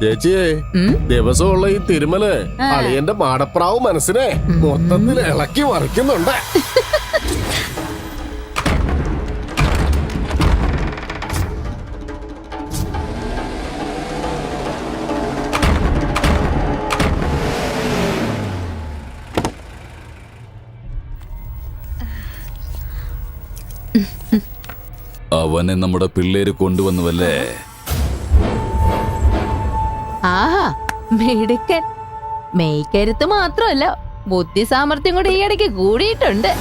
ചേച്ചിയെ ദിവസമുള്ള ഈ തിരുമല് അളിയന്റെ മാടപ്രാവ് മനസ്സിനെ മൊത്തത്തിൽ ഇളക്കി മറിക്കുന്നുണ്ട്. അവനെ നമ്മുടെ പിള്ളേര് കൊണ്ടുവന്നുവല്ലേ? ആഹാ, മിടുക്കൻ. മെയ്ക്കരുത്ത് മാത്രമല്ല, ബുദ്ധി സാമർഥ്യം കൂടി ഈയിടയ്ക്ക് കൂടിയിട്ടുണ്ട്.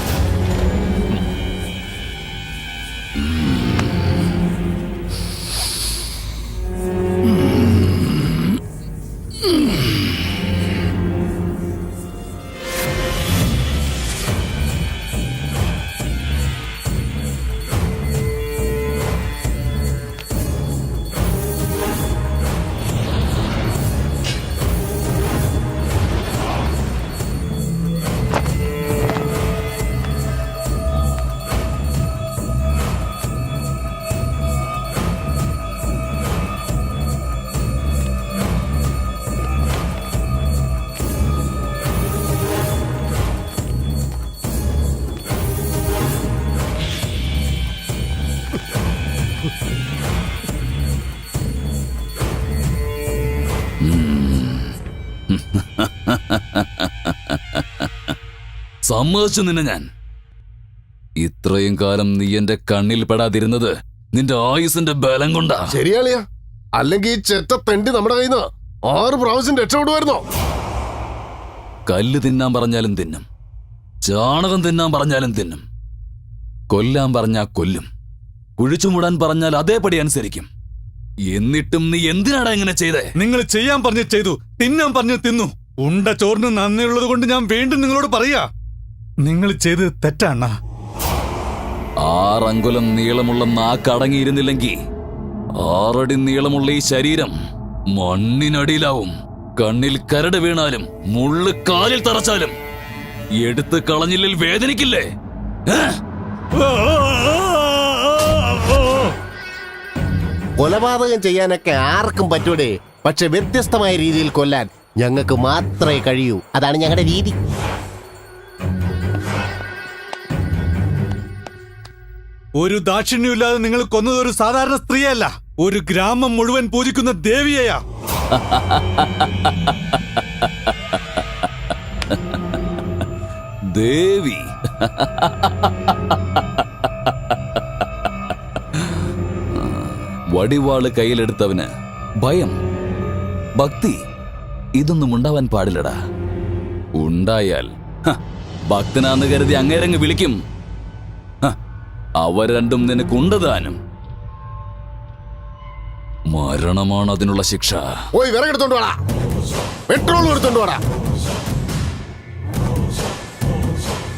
സമ്മതിച്ചു നിന്നെ ഞാൻ. ഇത്രയും കാലം നീ എന്റെ കണ്ണിൽ പെടാതിരുന്നത് നിന്റെ ആയുസിന്റെ ബലം കൊണ്ടാ. ശരിയാളിയാ, അല്ലെങ്കിൽ ഈ ചെറ്റ തെണ്ടി നമ്മുടെ കയ്യിൽ നിന്ന് 6 പ്രാവശ്യം രക്ഷപ്പെടുമായിരുന്നോ? കല്ല് തിന്നാൻ പറഞ്ഞാലും തിന്നും, ചാണകം തിന്നാൻ പറഞ്ഞാലും തിന്നും, കൊല്ലാൻ പറഞ്ഞാ കൊല്ലും, കുഴിച്ചു മൂടാൻ പറഞ്ഞാൽ അതേപടി അനുസരിക്കും. എന്നിട്ടും നീ എന്തിനാടാ ഇങ്ങനെ ചെയ്തേ? നിങ്ങൾ ചെയ്യാൻ പറഞ്ഞു ചെയ്തു, തിന്നാൻ പറഞ്ഞു തിന്നു. ഉണ്ട ചോറിന് നന്ദിയുള്ളത് കൊണ്ട് ഞാൻ വീണ്ടും നിങ്ങളോട് പറയാ, നിങ്ങൾ ചെയ്തത് തെറ്റാണ്. 6 അങ്കുലം നീളമുള്ള നാക്കടങ്ങിയിരുന്നില്ലെങ്കിൽ 6 അടി നീളമുള്ള ഈ ശരീരം മണ്ണിനടിയിലാവും. കണ്ണിൽ കരട് വീണാലും മുള്ളു കാലിൽ തറച്ചാലും എടുത്ത് കളഞ്ഞില്ലിൽ വേദനിക്കില്ലേ? കൊലപാതകം ചെയ്യാനൊക്കെ ആർക്കും പറ്റൂടെ, പക്ഷെ വ്യത്യസ്തമായ രീതിയിൽ കൊല്ലാൻ ഞങ്ങൾക്ക് മാത്രമേ കഴിയൂ. അതാണ് ഞങ്ങളുടെ രീതി. ഒരു ദാക്ഷിണ്യമില്ലാതെ നിങ്ങൾ കൊന്നത് ഒരു സാധാരണ സ്ത്രീയല്ല, ഒരു ഗ്രാമം മുഴുവൻ പൂജിക്കുന്ന ദേവിയെയാ. ദേവി? വടിവാള് കയ്യിലെടുത്തവന് ഭയം, ഭക്തി ഇതൊന്നും ഉണ്ടാവാൻ പാടില്ലടാ. ഉണ്ടായാൽ ഭക്തനാന്ന് കരുതി അങ്ങേരങ്ങ് വിളിക്കും. അവർ രണ്ടും നിനക്കുണ്ടതാനും. മരണമാണ് അതിനുള്ള ശിക്ഷ. പോയി വിറകെടുത്തോണ്ട് വാടാ, പെട്രോൾ എടുത്തോണ്ട് വാടാ,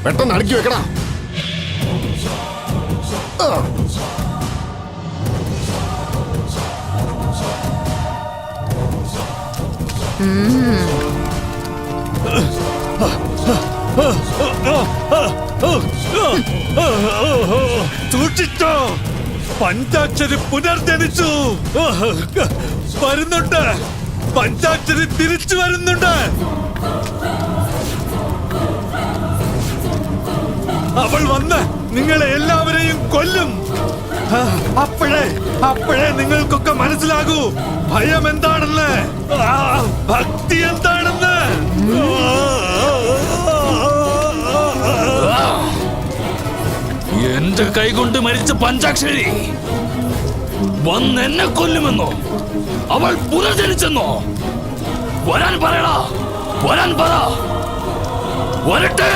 പെട്ടെന്ന് അടുക്കി വെക്കടാ. സൂക്ഷിച്ചോ, പഞ്ചാക്ഷരി പുനർജനിച്ചു. വരുന്നുണ്ട്, പഞ്ചാക്ഷരി തിരിച്ചു വരുന്നുണ്ട്. അവൾ വന്ന് നിങ്ങളെ എല്ലാവരെയും കൊല്ലും. അപ്പോഴേ നിങ്ങൾക്കൊക്കെ മനസ്സിലാകൂ ഭയം എന്താണെന്ന്, ഭക്തി എന്താണെന്ന്. എന്റെ കൈകൊണ്ട് മരിച്ച പഞ്ചാക്ഷരി വന്നെന്നെ കൊല്ലുമെന്നോ? അവൾ പുനർജനിച്ചെന്നോ? വരാൻ പറയടാ, വരാൻ പറ, വരട്ടെ.